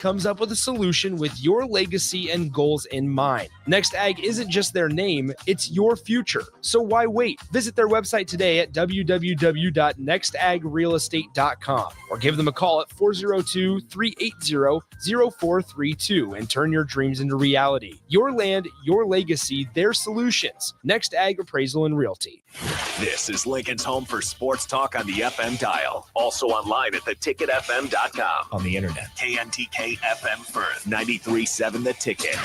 comes up with a solution with your legacy and goals in mind. Next Ag isn't just their name, it's your future. So why wait? Visit their website today at www.nextagrealestate.com or give them a call at 402-380-0432 and turn your dreams into reality. Your land, your legacy, their solutions. Next Ag Appraisal and Realty. This is Lincoln's home for sports talk on the FM dial. Also online at theticketfm.com. On the internet. KNTK FM Firth, 93.7 The Ticket.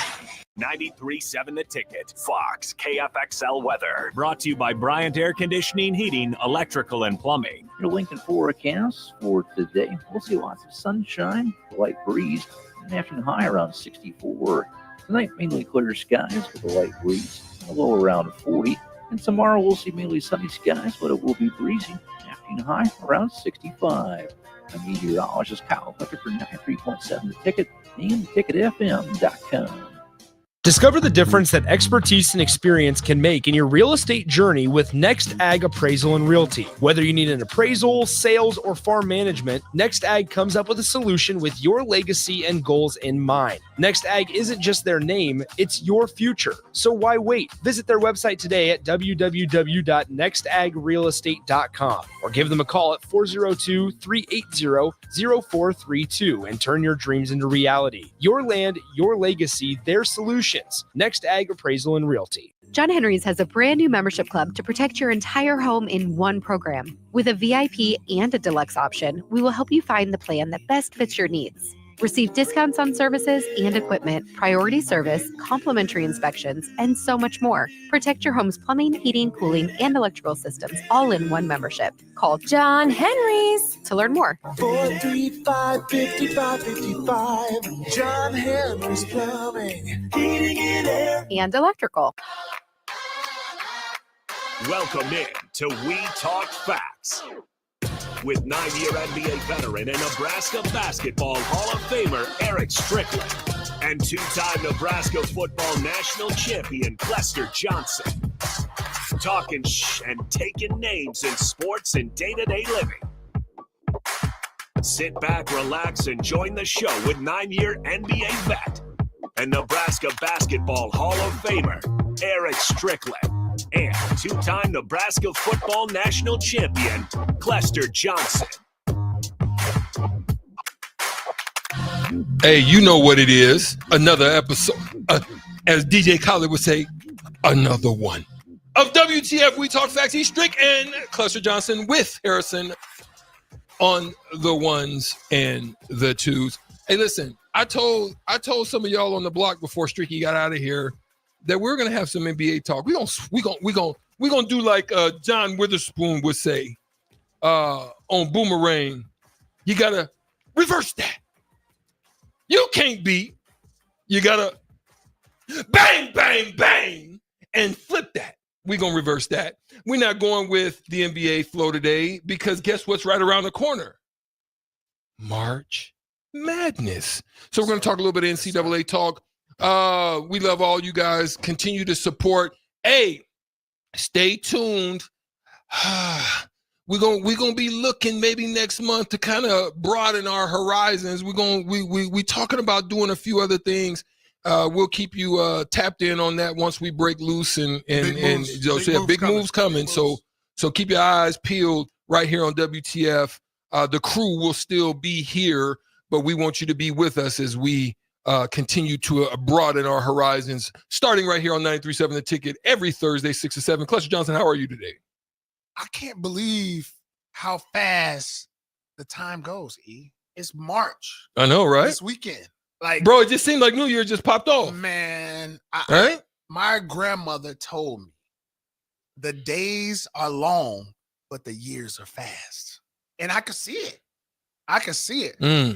93.7 The Ticket. Fox, KFXL Weather. Brought to you by Bryant Air Conditioning, Heating, Electrical, and Plumbing. Your Lincoln forecast for today. We'll see lots of sunshine, light breeze, an afternoon high around 64. Tonight, mainly clear skies with a light breeze, a low around 40. And tomorrow we'll see mainly sunny skies, but it will be breezy. Afternoon high around 65. I'm meteorologist Kyle Hunter for 93.7 The Ticket and theticketfm.com. Discover the difference that expertise and experience can make in your real estate journey with Next Ag Appraisal and Realty. Whether you need an appraisal, sales, or farm management, Next Ag comes up with a solution with your legacy and goals in mind. Next Ag isn't just their name, it's your future. So why wait? Visit their website today at www.nextagrealestate.com or give them a call at 402-380-0432 and turn your dreams into reality. Your land, your legacy, their solutions. Next Ag Appraisal and Realty. John Henry's has a brand new membership club to protect your entire home in one program. With a VIP and a deluxe option, we will help you find the plan that best fits your needs. Receive discounts on services and equipment, priority service, complimentary inspections, and so much more. Protect your home's plumbing, heating, cooling, and electrical systems all in one membership. Call John Henry's to learn more. 435-5555. John Henry's Plumbing, Heating and Air, and Electrical. Welcome in to We Talk Facts with 9-year NBA veteran and Nebraska basketball Hall of Famer Eric Strickland and 2-time Nebraska football national champion Lester Johnson. Talking and taking names in sports and day-to-day living. Sit back, relax, and join the show with 9-year NBA vet and Nebraska basketball Hall of Famer Eric Strickland and 2-time Nebraska football national champion Lester Johnson. Hey, you know what it is. Another episode, as DJ Khaled would say, another one of WTF We Talk Facts. He's Strick and Lester Johnson with Harrison on the ones and the twos. Hey, listen, I told some of y'all on the block before Stricky got out of here that we're gonna have some NBA talk. We gonna do like John Witherspoon would say on Boomerang. You gotta reverse that. You can't beat. You gotta bang, bang, bang, and flip that. We're gonna reverse that. We're not going with the NBA flow today because guess what's right around the corner? March Madness. So we're gonna talk a little bit of NCAA talk. We love all you guys. Continue to support. Hey, stay tuned. We're gonna be looking maybe next month to kind of broaden our horizons. We talking about doing a few other things. We'll keep you tapped in on that once we break loose and big moves coming. So keep your eyes peeled right here on WTF. The crew will still be here, but we want you to be with us as we continue to broaden our horizons, starting right here on 93.7 The Ticket every Thursday, 6 to 7. Lester Johnson, how are you today? I can't believe how fast the time goes, E. It's March. I know, right? This weekend. Like, bro, it just seemed like New Year just popped off. Man, my grandmother told me the days are long, but the years are fast. And I could see it.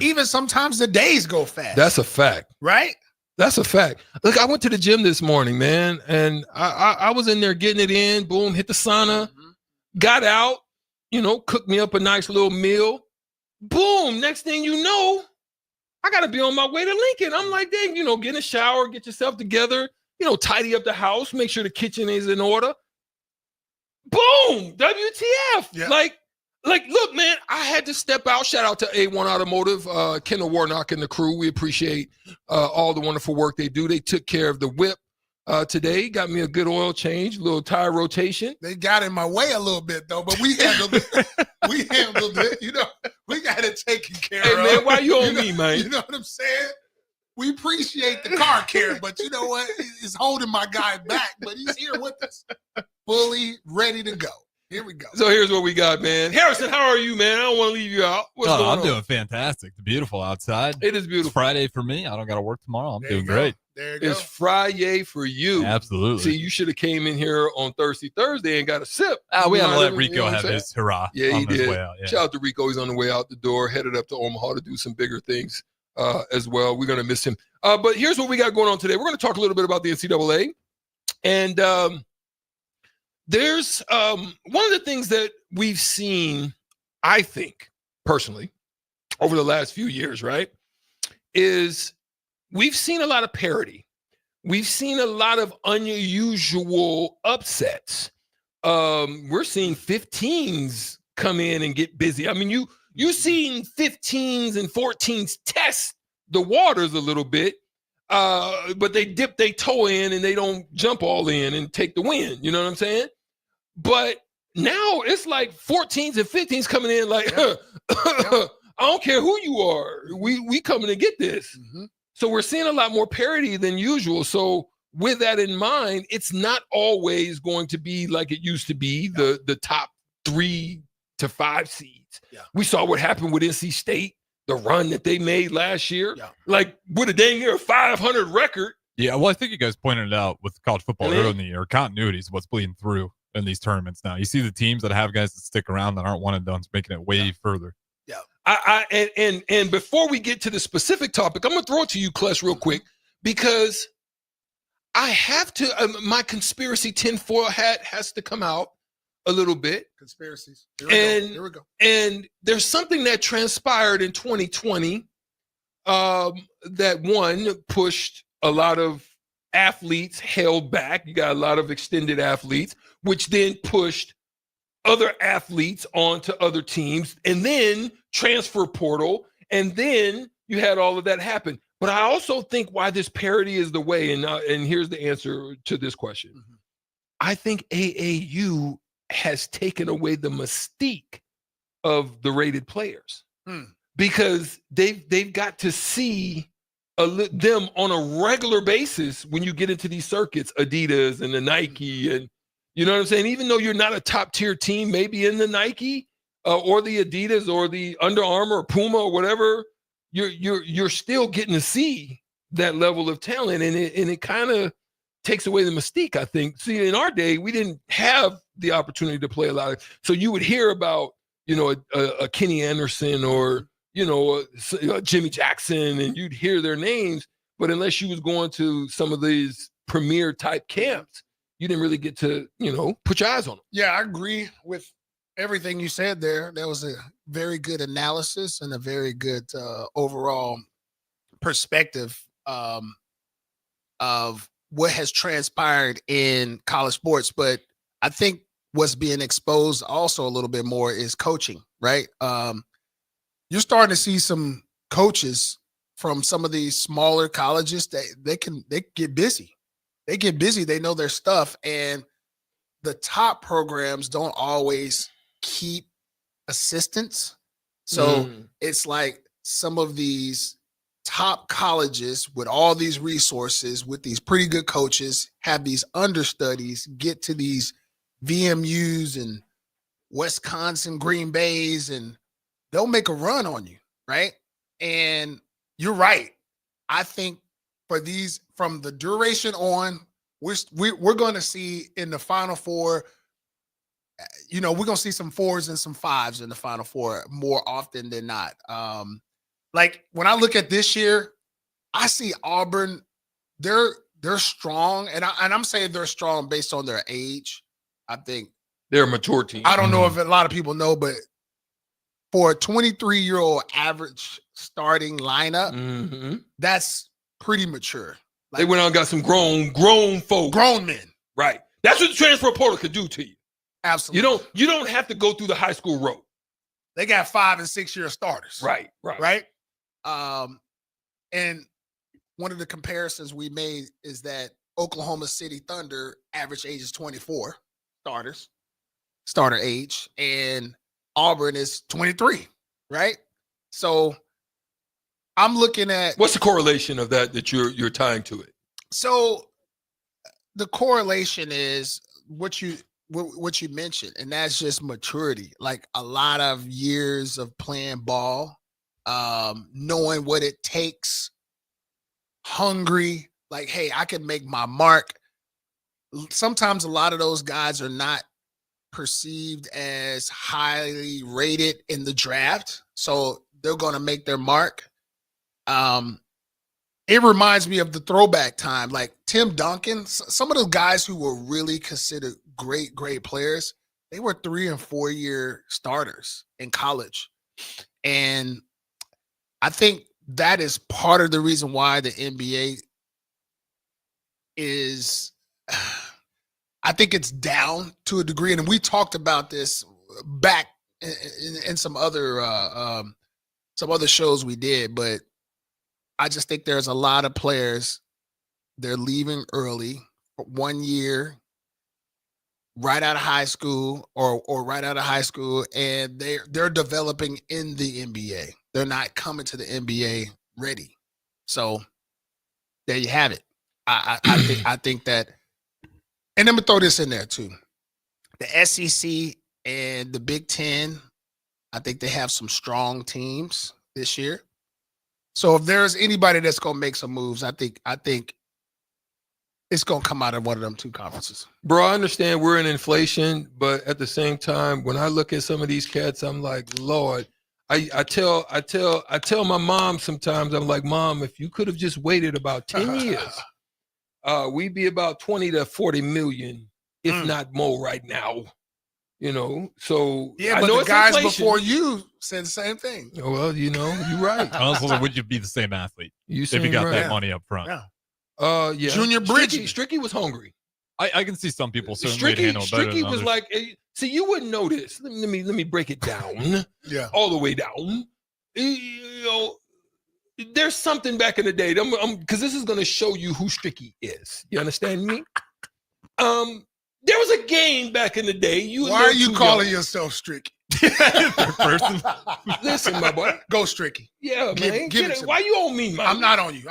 Even sometimes the days go fast. That's a fact. Right? That's a fact. Look, I went to the gym this morning, man, and I was in there getting it in. Boom, hit the sauna, got out, cooked me up a nice little meal. Boom, next thing you know, I got to be on my way to Lincoln. I'm like, dang, get in a shower, get yourself together, tidy up the house, make sure the kitchen is in order. Boom, WTF. Yeah. Like, Like, look, man, I had to step out. Shout out to A1 Automotive, Kendall Warnock and the crew. We appreciate all the wonderful work they do. They took care of the whip today. Got me a good oil change, a little tire rotation. They got in my way a little bit, though, but we handled it. We handled it. You know, we got it taken care of. Hey, man, why you on me, man? You know what I'm saying? We appreciate the car care, but you know what? It's holding my guy back, but he's here with us, fully ready to go. Here we go. So here's what we got, man. Harrison, how are you, man? I don't want to leave you out. What's going on? I'm doing fantastic. It's beautiful outside. It is beautiful. It's Friday for me. I don't got to work tomorrow. I'm There doing you go. great. There you go. It's Friday for you. Absolutely. See, you should have came in here on Thursday and got a sip. We had to let You Rico know what I'm have saying? his hurrah Yeah, on he his did. way out. Yeah. Shout out to Rico. He's on the way out the door, headed up to Omaha to do some bigger things as well. We're going to miss him. But here's what we got going on today. We're going to talk a little bit about the NCAA. And there's one of the things that we've seen, I think, personally, over the last few years, right, is we've seen a lot of parity. We've seen a lot of unusual upsets. We're seeing 15s come in and get busy. I mean, you seen 15s and 14s test the waters a little bit, but they dip their toe in and they don't jump all in and take the win. You know what I'm saying? But now it's like 14s and 15s coming in like, I don't care who you are. We coming to get this. Mm-hmm. So we're seeing a lot more parity than usual. So with that in mind, it's not always going to be like it used to be, the top 3 to 5 seeds. Yeah. We saw what happened with NC State, the run that they made last year. Yeah. Like with a dang near 500 record. Yeah, well, I think you guys pointed it out with college football I mean, early in the year. Continuity is what's bleeding through in these tournaments now. You see the teams that have guys that stick around that aren't one and done, making it way further. And before we get to the specific topic, I'm gonna throw it to you, Klesh, real quick, because I have to. My conspiracy tinfoil hat has to come out a little bit. Conspiracies. Here we go. And there's something that transpired in 2020 that one pushed a lot of athletes held back. You got a lot of extended athletes, which then pushed other athletes onto other teams, and then transfer portal, and then you had all of that happen. But I also think why this parity is the way, and here's the answer to this question. Mm-hmm. I think AAU has taken away the mystique of the rated players because they've got to see them on a regular basis when you get into these circuits, Adidas and the Nike, and you know what I'm saying? Even though you're not a top tier team, maybe in the Nike or the Adidas or the Under Armour or Puma or whatever, you're still getting to see that level of talent, and it kind of takes away the mystique, I think. See, in our day, we didn't have the opportunity to play a lot of, so you would hear about, you know, a Kenny Anderson or, you know, a Jimmy Jackson, and you'd hear their names, but unless you was going to some of these premier type camps, you didn't really get to, you know, put your eyes on them. Yeah, I agree with everything you said there. That was a very good analysis and a very good overall perspective of what has transpired in college sports. But I think what's being exposed also a little bit more is coaching, right? You're starting to see some coaches from some of these smaller colleges that they get busy. They get busy. They know their stuff. And the top programs don't always keep assistants. So it's like some of these top colleges with all these resources, with these pretty good coaches, have these understudies get to these VMUs and Wisconsin, Green Bays, and they'll make a run on you, right? And you're right. I think for these, from the duration on, we're going to see in the Final Four, you know, we're going to see some 4s and some 5s in the Final Four more often than not. Like when I look at this year, I see Auburn, they're strong, and I'm saying they're strong based on their age. I think they're a mature team. I don't know if a lot of people know, but for a 23-year-old average starting lineup, that's pretty mature. Like, they went out and got some grown folk. Grown men. Right. That's what the transfer portal could do to you. Absolutely. You don't have to go through the high school road. They got 5 and 6 year starters. Right. And one of the comparisons we made is that Oklahoma City Thunder average age is 24 starter age, and Auburn is 23, right? So I'm looking at What's the correlation of that you're tying to it? so the correlation is what you mentioned, and that's just maturity. Like a lot of years of playing ball, knowing what it takes, hungry, like, hey, I can make my mark. Sometimes a lot of those guys are not perceived as highly rated in the draft, so they're going to make their mark. It reminds me of the throwback time, like Tim Duncan. Some of those guys who were really considered great players, they were 3 and 4 year starters in college. And I think that is part of the reason why the NBA is, I think it's down to a degree. And we talked about this back in some other shows we did, but I just think there's a lot of players, they're leaving early, 1 year, right out of high school or right out of high school, and they're developing in the NBA. They're not coming to the NBA ready. So there you have it. I think that, and I'm gonna throw this in there too. The SEC and the Big Ten, I think they have some strong teams this year. So if there's anybody that's gonna make some moves, I think it's gonna come out of one of them two conferences. Bro, I understand we're in inflation, but at the same time, when I look at some of these cats, I'm like, Lord, I tell my mom sometimes, I'm like, Mom, if you could have just waited about 10 years, we'd be about 20 to 40 million, if not more right now. You know, so yeah, I but know the it's guys inflation. before you said the same thing. Well, you know, you're right. Also, would you be the same athlete if you got that money up front? Yeah. Yeah. Junior Bridges. Stricky was hungry. I can see some people certainly handle better Stricky than was others. like, see, you wouldn't know this. Let me break it down. Yeah. All the way down. You know, there's something back in the day. Because this is going to show you who Stricky is. You understand me? There was a game back in the day. Why are you calling yourself Stricky? Third person. Listen, my boy. Go Stricky. Yeah, man. Give it to Why me. you on me, man? I'm not on you.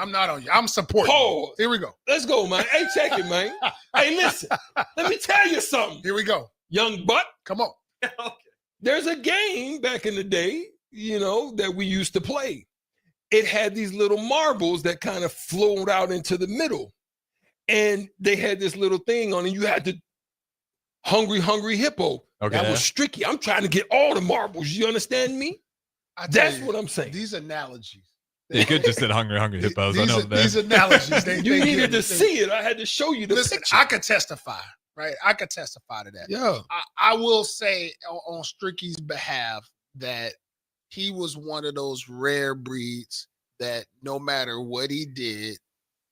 I'm supporting. Pause. Here we go. Let's go, man. Hey, check it, man. Hey, listen. Let me tell you something. Here we go. Young butt. Come on. Okay. There's a game back in the day, you know, that we used to play. It had these little marbles that kind of flowed out into the middle. And they had this little thing on it. You had to hungry hippo. Okay. That was Stricky. I'm trying to get all the marbles. You understand me? That's what I'm saying. These analogies. You could just said hungry hippos. I know that. These analogies. You needed to see it. I had to show you the Listen, picture. I could testify, right? I could testify to that. Yeah. I will say on Stricky's behalf that he was one of those rare breeds that no matter what he did,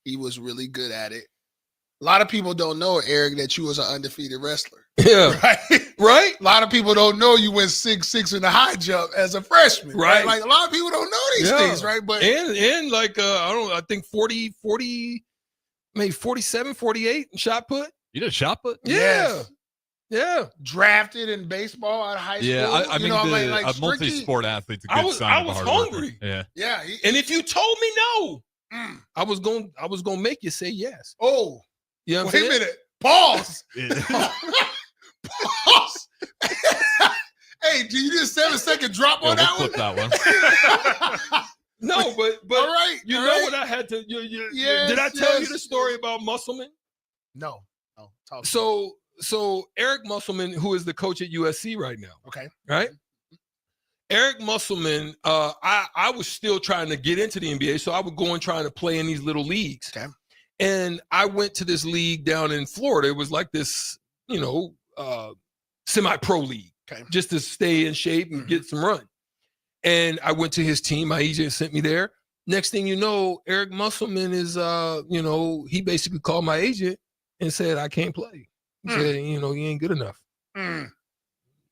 he was really good at it. A lot of people don't know, Eric, that you was an undefeated wrestler. Yeah. Right? A lot of people don't know you went 6'6" in the high jump as a freshman. Right. Like a lot of people don't know these things, right? But and like I think 40, maybe 47, 48 in shot put. You did shot put? Yeah. Yeah. Drafted in baseball out of high school. Yeah, I mean, a Stricky, multi-sport athlete's a good sign. I was hungry. Yeah. Yeah. And if you told me no, I was gonna make you say yes. Oh. You know what Wait I'm a saying? minute. Pause. Yeah. Pause. Hey, do you just 7-second drop on that clip one? that one. No, but all right. You all know right. what I had to. Yes, did I tell you yes. the story about Musselman? No. Talk to me. So Eric Musselman, who is the coach at USC right now, Okay. right? Eric Musselman, I was still trying to get into the NBA, so I would go and trying to play in these little leagues. Okay. And I went to this league down in Florida. It was like this, semi-pro league, Okay. just to stay in shape and get some run. And I went to his team. My agent sent me there. Next thing you know, Eric Musselman is, he basically called my agent and said, I can't play. He said, you ain't good enough.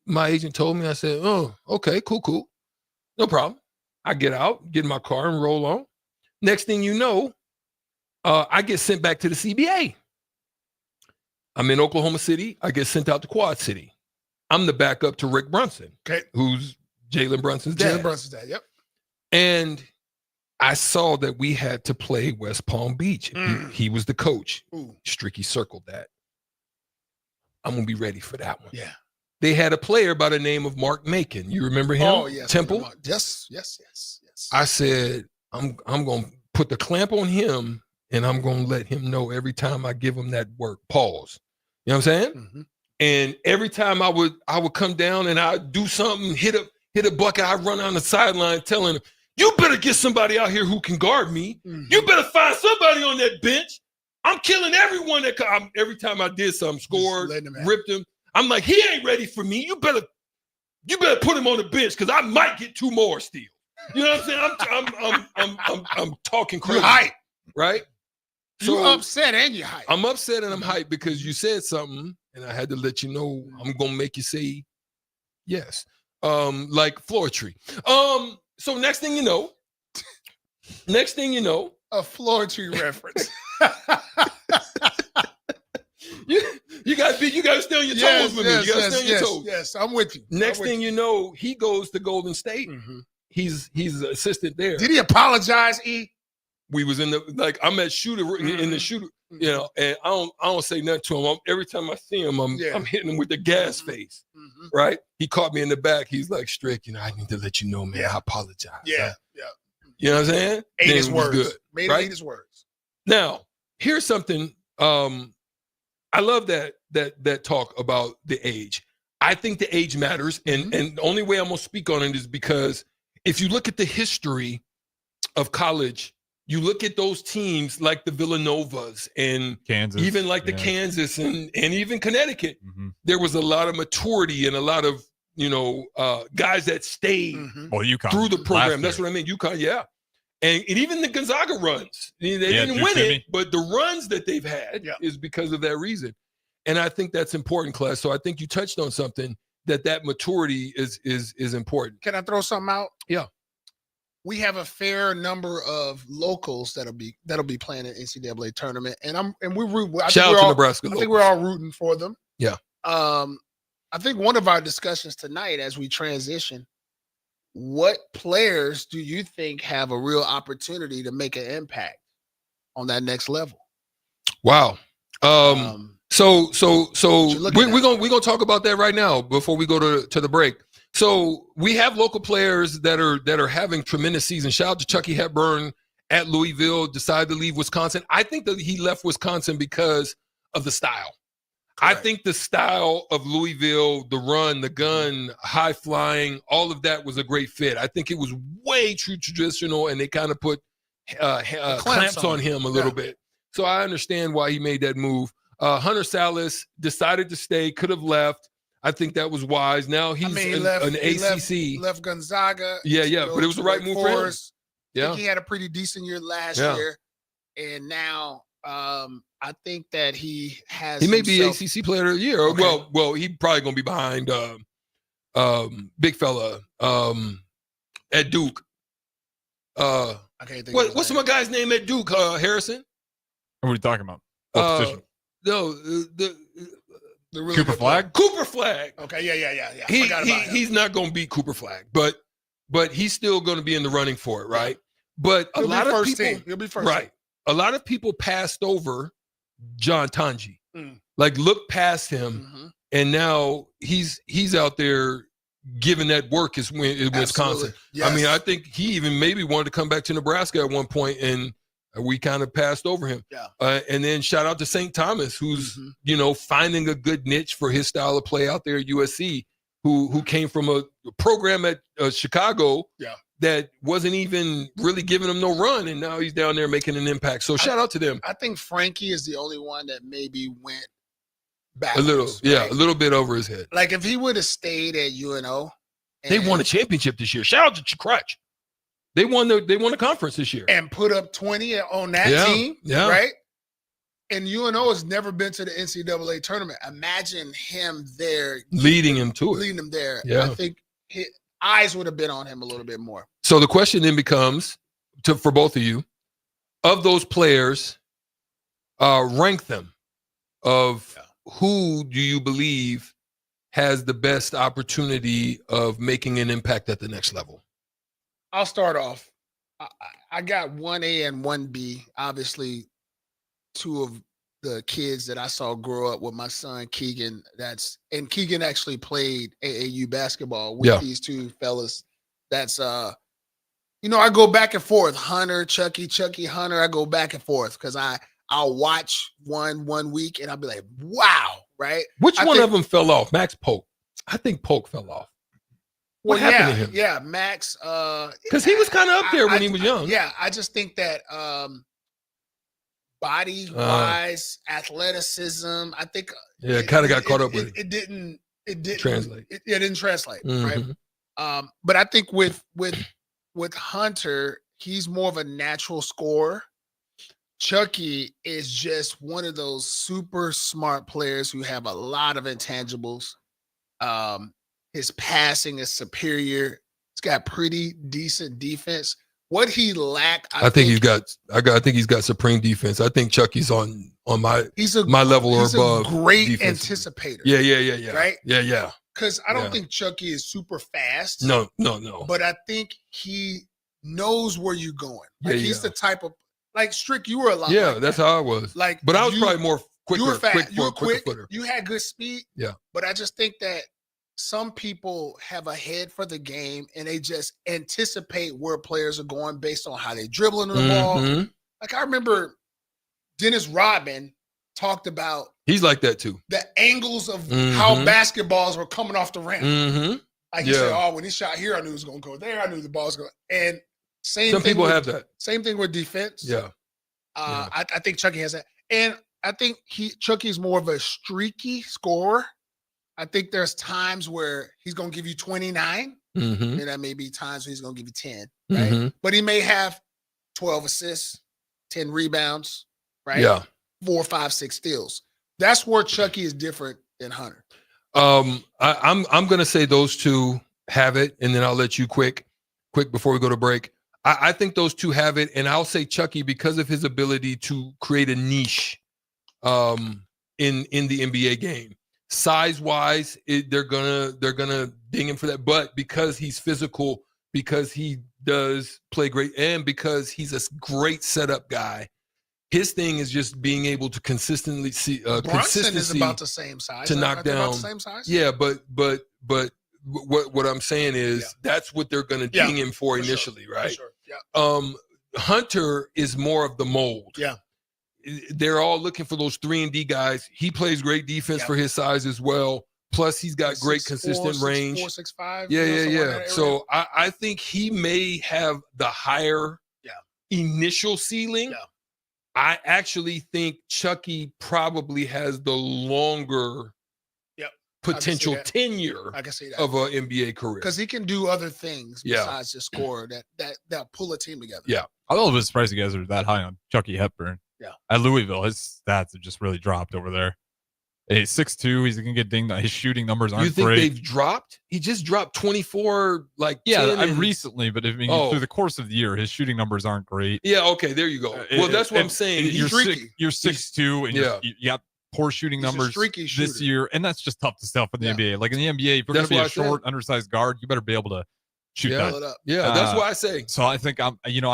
my agent told me, I said, oh, okay, cool. No problem. I get out, get in my car and roll on. Next thing you know, I get sent back to the CBA. I'm in Oklahoma City. I get sent out to Quad City. I'm the backup to Rick Brunson, who's Jalen Brunson's dad. Yep. And I saw that we had to play West Palm Beach. He was the coach. Stricky circled that. I'm going to be ready for that one. Yeah. They had a player by the name of Mark Macon. You remember him? Oh, yes. Temple? Yes. I said, I'm going to put the clamp on him, and I'm going to let him know every time I give him that work. Pause. You know what I'm saying? Mm-hmm. And every time I would come down and I'd do something, hit a bucket, I'd run on the sideline telling him, you better get somebody out here who can guard me. Mm-hmm. You better find somebody on that bench. I'm killing everyone every time I did something, scored, ripped him. I'm like, he ain't ready for me. You better put him on the bench because I might get 2 more still. You know what I'm saying? I'm talking crazy. You hype, right? You upset and you hype. I'm upset and I'm hyped because you said something and I had to let you know I'm gonna make you say yes. Like Floetry. So next thing you know, a Floetry reference. You got to stay on your toes with me. You got to stay on your toes. Yes, I'm with you. Next thing you know, he goes to Golden State. Mm-hmm. He's an assistant there. Did he apologize, E? We was in I'm at shooter in the shooter, you know, and I don't say nothing to him. Every time I see him, I'm hitting him with the gas face. Mm-hmm. Right? He caught me in the back. He's like, Strick, I need to let you know, man. I apologize. Yeah. You know what I'm saying? Ate his words. Good, Made right? him eat his words. Now, here's something. I love that talk about the age. I think the age matters, and the only way I'm gonna speak on it is because if you look at the history of college, you look at those teams like the Villanovas and Kansas, even like the Kansas and even Connecticut. Mm-hmm. There was a lot of maturity and a lot of guys that stayed UConn, through the program. That's what I mean. UConn, yeah. And even the Gonzaga runs, they didn't win it, but the runs that they've had is because of that reason. And I think that's important, class. So I think you touched on something that maturity is important. Can I throw something out? Yeah. We have a fair number of locals that'll be playing an NCAA tournament, and we root. Shout out to Nebraska. I think we're all rooting for them. Yeah. I think one of our discussions tonight, as we transition, what players do you think have a real opportunity to make an impact on that next level? Wow. So we're gonna talk about that right now before we go to the break. So we have local players that are having tremendous seasons. Shout out to Chucky Hepburn at Louisville, decided to leave Wisconsin. I think that he left Wisconsin because of the style. Correct. I think the style of Louisville, the run, the gun, high flying, all of that was a great fit. I think it was way too traditional, and they kind of put clamps on him a little bit. So I understand why he made that move. Hunter Salas decided to stay, could have left. I think that was wise. Now he's an ACC. Left Gonzaga. Yeah, but it was the right move for him. I think he had a pretty decent year last year, and now I think that he may be ACC Player of the Year. Okay. Well, he probably gonna be behind big fella at Duke. I can't think. What's my guy's name at Duke? Harrison. What are you talking about? What position? No, the really Cooper Flag. Cooper Flag. Okay, yeah. He's not going to beat Cooper Flag, but he's still going to be in the running for it, right? But he'll be first. Right? A lot of people passed over John Tanji, like looked past him, and now he's out there giving that work in Wisconsin. Yes. I mean, I think he even maybe wanted to come back to Nebraska at one point, and we kind of passed over him. Yeah. And then shout out to St. Thomas, who's finding a good niche for his style of play out there at USC, who came from a program at Chicago that wasn't even really giving him no run, and now he's down there making an impact. So shout out to them. I think Frankie is the only one that maybe went back a little bit over his head. Like if he would have stayed at UNO, they won a championship this year. Shout out to Crutch. They won the conference this year and put up 20 on that team, right? And UNO has never been to the NCAA tournament. Imagine him there, leading him to it. leading him there. Yeah. I think his eyes would have been on him a little bit more. So the question then becomes, for both of you, of those players, rank them. Of who do you believe has the best opportunity of making an impact at the next level? I'll start off. I got 1A and 1B. Obviously, two of the kids that I saw grow up with my son Keegan. And Keegan actually played AAU basketball with these two fellas. That's I go back and forth. Hunter, Chucky, Hunter. I go back and forth because I'll watch one week and I'll be like, wow, right? Which one of them fell off? Max Polk. I think Polk fell off. What happened to him? Yeah, Max. Because he was kind of up there when he was young. I just think that body-wise, athleticism, I think kind of got caught up with it. It didn't translate. It didn't translate, Mhm. right? But I think with Hunter, he's more of a natural scorer. Chucky is just one of those super smart players who have a lot of intangibles. His passing is superior. He's got pretty decent defense. What he lacked, I think he's got supreme defense. I think Chucky's on my level or above. A great defensively. anticipator. Yeah. Right? Yeah. Because I don't think Chucky is super fast. No. But I think he knows where you're going. Like he's the type of Strick. You were a lot. Yeah, like that's that. how I was. But I was probably more quicker. You were fast. You were quick quick. footer. You had good speed. Yeah. But I just think that some people have a head for the game and they just anticipate where players are going based on how they dribbling the ball. Like I remember Dennis Rodman talked about he's like that too. The angles of how basketballs were coming off the rim. Like he said, oh, when he shot here, I knew it was going to go there. I knew the ball was going. And some people have that. Same thing with defense. Yeah. I think Chucky has that, and I think Chucky's more of a streaky scorer. I think there's times where he's going to give you 29, and that may be times where he's going to give you 10, right? But he may have 12 assists, 10 rebounds, right? Yeah. 4, 5, 6 steals. That's where Chucky is different than Hunter. I'm going to say those two have it, and then I'll let you quick before we go to break. I think those two have it, and I'll say Chucky because of his ability to create a niche in the NBA game. Size-wise, they're gonna ding him for that, but because he's physical, because he does play great, and because he's a great setup guy, his thing is just being able to consistently see Brunson is about the same size to knock down. About the same size? Yeah, but what I'm saying is that's what they're gonna ding him for initially, right? For sure. Yeah. Hunter is more of the mold. Yeah. They're all looking for those 3-and-D guys. He plays great defense for his size as well. Plus, he's got great consistent range. 6'4", 6'5". Yeah. So I think he may have the higher initial ceiling. Yeah. I actually think Chucky probably has the longer potential tenure I can see that. of an NBA career. Because he can do other things besides just score that pull a team together. Yeah. I'm a little bit surprised you guys are that high on Chucky Hepburn. Yeah. At Louisville, his stats have just really dropped over there. He's 6'2". He's gonna get dinged. His shooting numbers aren't great. You think they've dropped? He just dropped 24, recently, but through the course of the year, his shooting numbers aren't great. Yeah, okay, there you go. Well, that's what I'm saying. You're streaky. You're 6'2", and you got poor shooting numbers this year, and that's just tough to sell for the NBA. Like in the NBA, if you're gonna be a short, undersized guard, you better be able to shoot that. Yeah, that's what I say. So I think I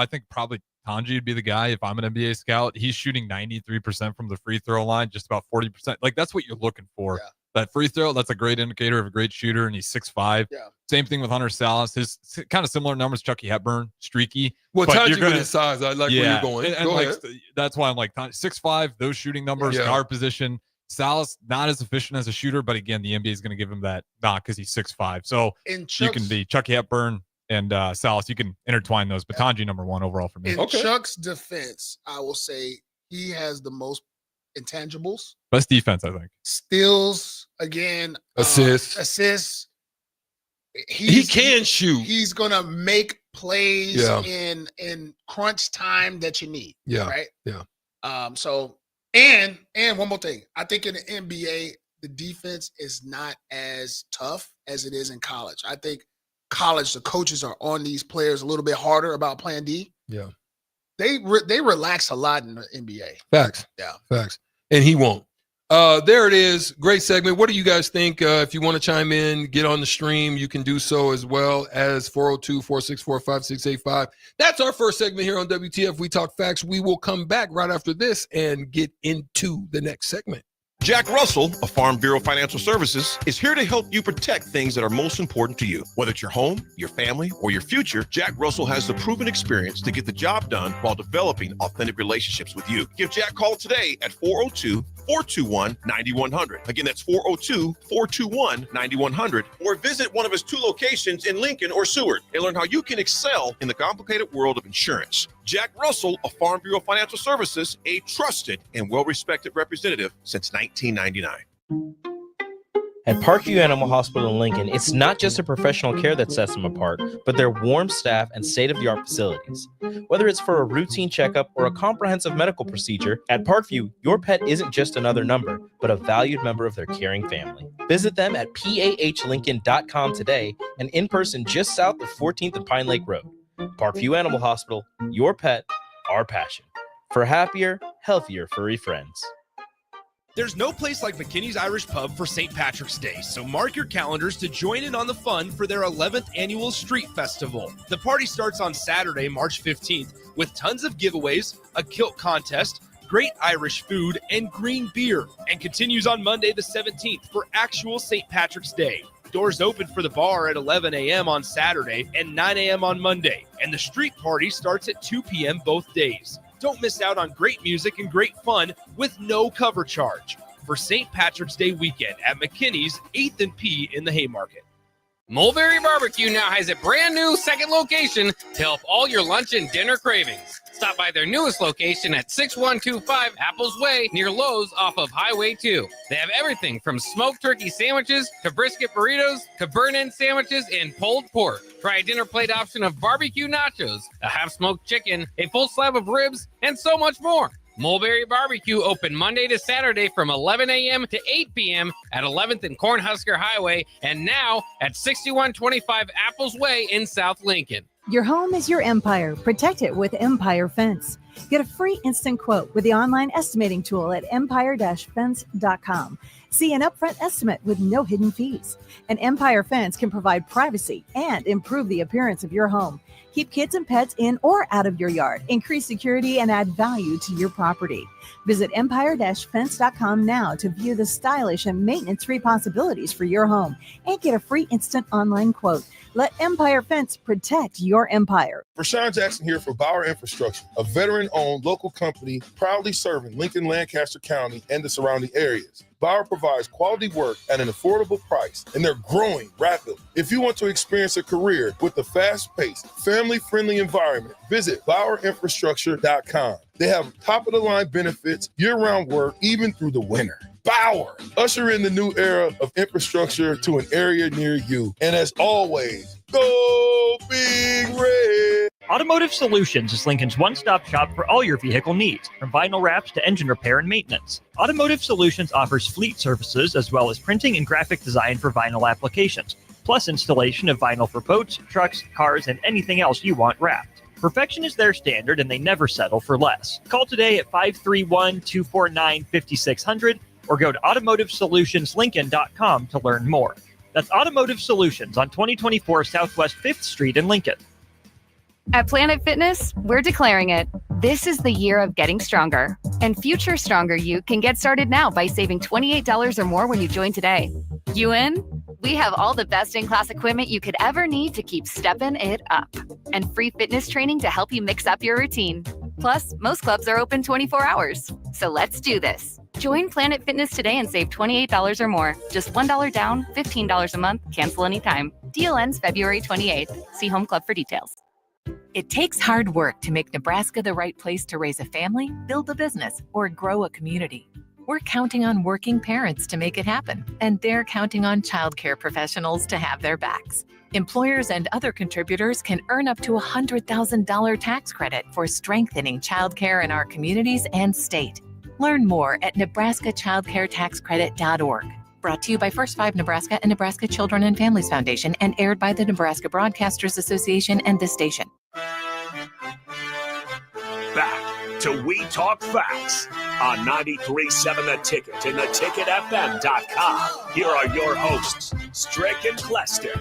think probably Tanji would be the guy if I'm an NBA scout. He's shooting 93% from the free throw line, just about 40%. Like that's what you're looking for. Yeah. That free throw, that's a great indicator of a great shooter, and he's 6'5". Yeah. Same thing with Hunter Salas. His kind of similar numbers, Chucky Hepburn, streaky. Well, Tanji with his size, I like where you're going. And go like, ahead. that's why I'm like 6'5", those shooting numbers, guard position. Salas, not as efficient as a shooter, but again, the NBA is going to give him that because he's 6'5". So you can be Chucky Hepburn and Salas, you can intertwine those. But Tanji, number one overall for me. In Chuck's defense, I will say he has the most intangibles. Best defense, I think. Steals, again. Assists. He can shoot. He's going to make plays in crunch time that you need. Yeah. Right? Yeah. So And one more thing. I think in the NBA, the defense is not as tough as it is in college. I think college, the coaches are on these players a little bit harder about playing D. Yeah. They relax a lot in the NBA. Facts. Yeah. Facts. And he won't. There it is. Great segment. What do you guys think? If you want to chime in, get on the stream, you can do so as well as 402-464-5685. That's our first segment here on WTF We Talk Facts. We will come back right after this and get into the next segment. Jack Russell of Farm Bureau Financial Services is here to help you protect things that are most important to you. Whether it's your home, your family, or your future, Jack Russell has the proven experience to get the job done while developing authentic relationships with you. Give Jack a call today at 402-421-9100. Again, that's 402-421-9100. Or visit one of his 2 locations in Lincoln or Seward and learn how you can excel in the complicated world of insurance. Jack Russell of Farm Bureau Financial Services, a trusted and well-respected representative since 1999. At Parkview Animal Hospital in Lincoln, it's not just the professional care that sets them apart, but their warm staff and state-of-the-art facilities. Whether it's for a routine checkup or a comprehensive medical procedure, at Parkview, your pet isn't just another number, but a valued member of their caring family. Visit them at pahlincoln.com today and in person just south of 14th and Pine Lake Road. Parkview Animal Hospital, your pet, our passion. For happier, healthier furry friends. There's no place like McKinney's Irish Pub for St. Patrick's Day, so mark your calendars to join in on the fun for their 11th annual Street Festival. The party starts on Saturday, March 15th, with tons of giveaways, a kilt contest, great Irish food, and green beer, and continues on Monday the 17th for actual St. Patrick's Day. Doors open for the bar at 11 a.m. on Saturday and 9 a.m. on Monday, and the street party starts at 2 p.m. both days. Don't miss out on great music and great fun with no cover charge for St. Patrick's Day weekend at McKinney's 8th and P in the Haymarket. Mulberry Barbecue now has a brand new second location to help all your lunch and dinner cravings. Stop by their newest location at 6125 Apples Way near Lowe's off of Highway 2. They have everything from smoked turkey sandwiches to brisket burritos to burn-in sandwiches and pulled pork. Try a dinner plate option of barbecue nachos, a half-smoked chicken, a full slab of ribs, and so much more. Mulberry Barbecue open Monday to Saturday from 11 a.m. to 8 p.m. at 11th and Cornhusker Highway and now at 6125 Apples Way in South Lincoln. Your home is your empire. Protect it with Empire Fence. Get a free instant quote with the online estimating tool at empire-fence.com. See an upfront estimate with no hidden fees. An Empire Fence can provide privacy and improve the appearance of your home. Keep kids and pets in or out of your yard. Increase security and add value to your property. Visit empire-fence.com now to view the stylish and maintenance-free possibilities for your home and get a free instant online quote. Let Empire Fence protect your empire. Rashawn Jackson here for Bauer Infrastructure, a veteran-owned local company proudly serving Lincoln, Lancaster County, and the surrounding areas. Bauer provides quality work at an affordable price, and they're growing rapidly. If you want to experience a career with a fast-paced, family-friendly environment, visit BauerInfrastructure.com. They have top-of-the-line benefits, year-round work, even through the winter. Bauer, usher in the new era of infrastructure to an area near you. And as always, go Big Red! Automotive Solutions is Lincoln's one-stop shop for all your vehicle needs, from vinyl wraps to engine repair and maintenance. Automotive Solutions offers fleet services as well as printing and graphic design for vinyl applications, plus installation of vinyl for boats, trucks, cars, and anything else you want wrapped. Perfection is their standard, and they never settle for less. Call today at 531-249-5600 or go to automotivesolutionslincoln.com to learn more. That's Automotive Solutions on 2024 Southwest 5th Street in Lincoln. At Planet Fitness, we're declaring it. This is the year of getting stronger. And future stronger you can get started now by saving $28 or more when you join today. You in? We have all the best in-class equipment you could ever need to keep stepping it up. And free fitness training to help you mix up your routine. Plus, most clubs are open 24 hours. So let's do this. Join Planet Fitness today and save $28 or more. Just $1 down, $15 a month, cancel anytime. Deal ends February 28th. See Home Club for details. It takes hard work to make Nebraska the right place to raise a family, build a business, or grow a community. We're counting on working parents to make it happen, and they're counting on childcare professionals to have their backs. Employers and other contributors can earn up to $100,000 tax credit for strengthening childcare in our communities and state. Learn more at nebraskachildcaretaxcredit.org. Brought to you by First 5 Nebraska and Nebraska Children and Families Foundation and aired by the Nebraska Broadcasters Association and this station. Back to We Talk Facts on 93.7 The Ticket and theticketfm.com. Here are your hosts, Strick and Clester.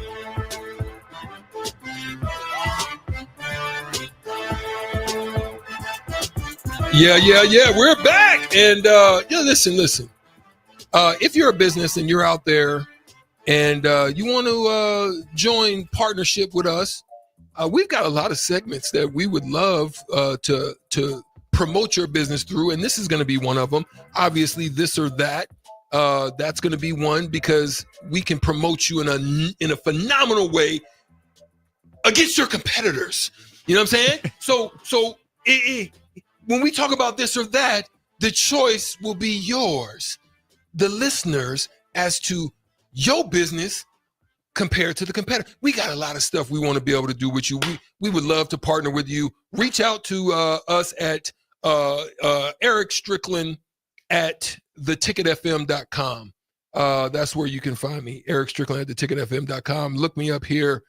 Yeah. We're back. And listen. If you're a business and you're out there and you want to join partnership with us, we've got a lot of segments that we would love to promote your business through, and this is going to be one of them. Obviously, this or that. That's going to be one because we can promote you in a phenomenal way against your competitors. You know what I'm saying? So when we talk about this or that, the choice will be yours, the listeners, as to your business compared to the competitor. We got a lot of stuff we want to be able to do with you. We would love to partner with you. Reach out to us at Eric Strickland at theticketfm.com. That's where you can find me, Eric Strickland at theticketfm.com. Look me up here.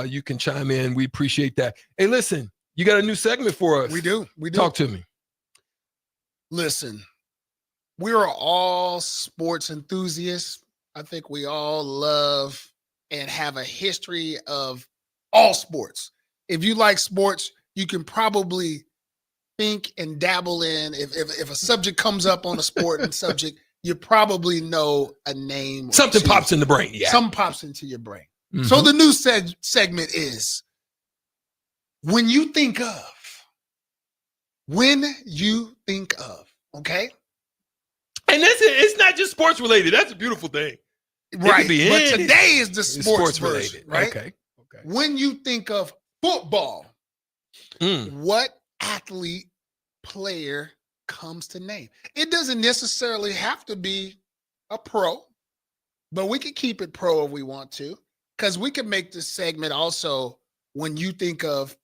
You can chime in. We appreciate that. Hey, listen, you got a new segment for us. We do. Talk to me. Listen, we are all sports enthusiasts. I think we all love and have a history of all sports. If you like sports, you can probably think and dabble in. If a subject comes up on a sport and subject, you probably know a name. Something pops in the brain. Yeah. Something pops into your brain. Mm-hmm. So the new segment is when you think of. Okay? And it's not just sports related. That's a beautiful thing. Right. But today is the sports version, related. Right? Okay. When you think of football, what athlete, player comes to name? It doesn't necessarily have to be a pro, but we could keep it pro if we want to, because we could make this segment also when you think of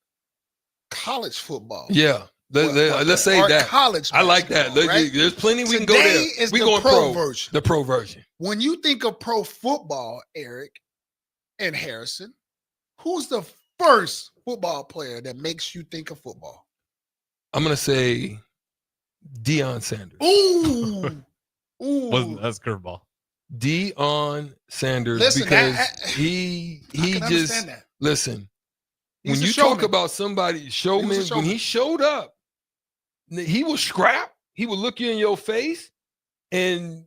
college football. Yeah. Let's say that. College I like that. Right? There's plenty we can Today go there. is We the going pro version. The pro version. When you think of pro football, Eric and Harrison, who's the first football player that makes you think of football? I'm going to say Deion Sanders. Ooh. That's curveball. Deion Sanders. Listen, because he just that. Listen. He's when a you showman. talk about somebody showman, when he showed up, he will scrap. He will look you in your face and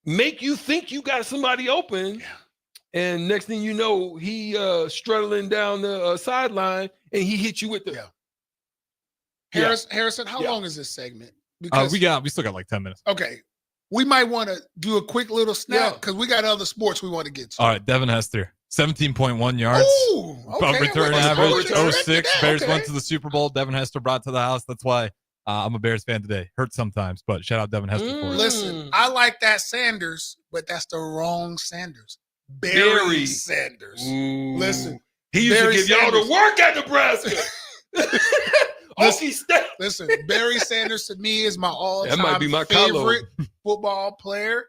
make you think you got somebody open. Yeah. And next thing you know, he struggling down the sideline and he hit you with the. Yeah. Harrison, how long is this segment? Because we still got like 10 minutes. Okay. We might want to do a quick little snap because we got other sports we want to get to. All right, Devin Hester, 17.1 yards. Ooh, okay. Return average, 06. Bears went to the Super Bowl. Devin Hester brought to the house. That's why I'm a Bears fan today. Hurts sometimes, but shout out Devin Hester for it. Listen, I like that Sanders, but that's the wrong Sanders. Barry Sanders. Ooh. Listen. He used to give y'all the work at Nebraska. Listen, Barry Sanders to me is my all-time that might be my favorite football player.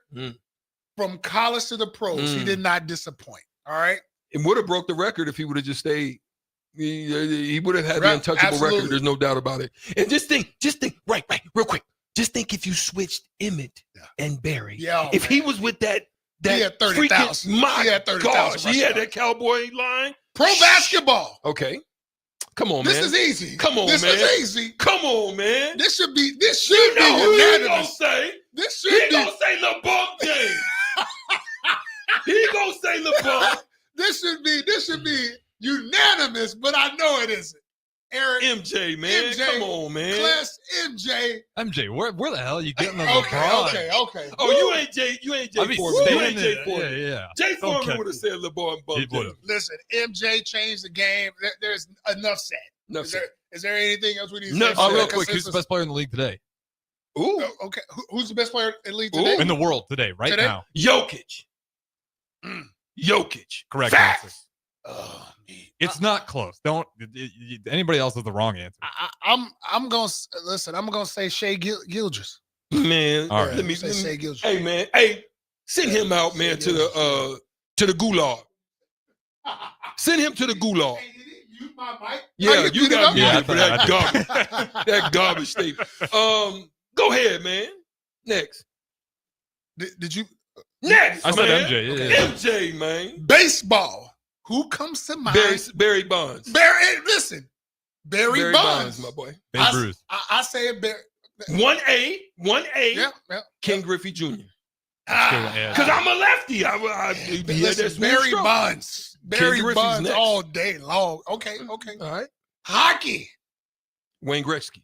From college to the pros. He did not disappoint. All right. It would have broke the record if he would have just stayed. He would have had the untouchable record. There's no doubt about it. And just think, right, real quick. Just think if you switched Emmett and Barry. Yeah, if he was with that he had 30,000. My he had 30,000. He had that cowboy line. Pro basketball. Okay. Come on, this man. This is easy. Come on, this man. This is easy. Come on, man. This should be unanimous. He gonna say? This should be. He gonna say LeBron James. He gonna say LeBron. This should be unanimous, but I know it isn't. Eric MJ, man. Come on, man. Class MJ, where the hell are you getting the LeBron? Okay. Oh, you ain't Jay Foreman. You ain't Jay Foreman. Yeah. Jay Foreman would have said LeBron James. Listen, MJ changed the game. There's enough said. Is there anything else we need to say? Real quick, who's the best player in the league today? Ooh. Okay. Who's the best player in the league today? In the world today, now. Jokic. Jokic. Correct Facts. answer. It's not close. Don't anybody else has the wrong answer. I'm gonna listen. I'm gonna say Shea Gildress. Man, All right. let me Shea Gildress. Hey man, send him out, man, to the gulag. Send him to the gulag. Yeah, you got muted for that garbage. That garbage statement. Go ahead, man. Next. Did you? Next, I said man. MJ. Yeah. Okay. MJ, man. Baseball. Who comes to mind? Barry Bonds. Listen. Barry Bonds, my boy. Babe Ruth. I say it. 1A. Yeah. King Griffey Jr. Yeah. Because I'm a lefty. Listen, Barry Bonds. Barry Bonds next. all day long. Okay. All right. Hockey. Wayne Gretzky.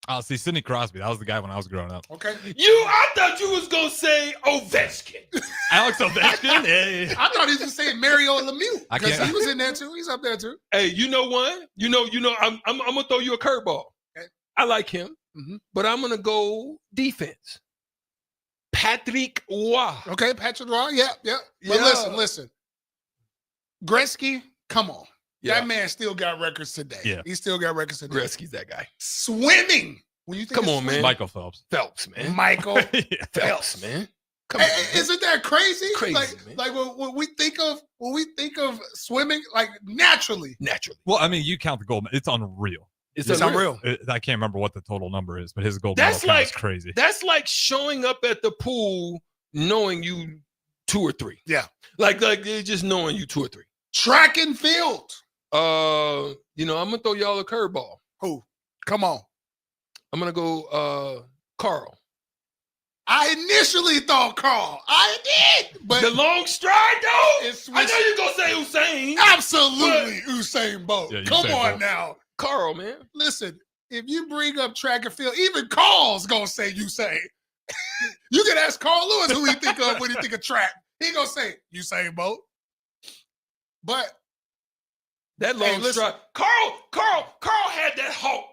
Oh, see, Sidney Crosby. That was the guy when I was growing up. Okay. I thought you was gonna say Ovechkin. Alex Ovechkin. Hey. I thought he was just saying Mario Lemieux I because can't- he was in there too. He's up there too. Hey, you know what? You know. I'm gonna throw you a curveball. Okay. I like him, But I'm gonna go defense. Patrick Roy. Okay, Patrick Roy. Yeah. But listen. Gretzky, come on. Yeah. That man still got records today. Yeah. He still got records today. Gretzky's that guy. Swimming. When you think Come of on, man. swimming, Michael Phelps. Phelps, man. Michael Phelps, man. Come on. Hey, Man. isn't that crazy? Crazy, man. like when we think of swimming, like naturally. Well, I mean, you count the gold. It's unreal. It's unreal. I can't remember what the total number is, but his gold That's medal count like is crazy. That's like showing up at the pool knowing you 2 or 3. Yeah. Like just knowing you 2 or 3. Track and field. I'm gonna throw y'all a curveball. Who? Come on. I'm gonna go Carl. I initially thought Carl. I did, but The long stride, though. It's I know you're gonna say Usain. absolutely Usain Bolt. Yeah, Come Usain on Bolt. now. Carl, man. Listen, if you bring up track and field, even Carl's gonna say Usain. You can ask Carl Lewis who he think of when he think of track. He gonna say Usain Bolt. But That long listen. stride. Carl had that halt.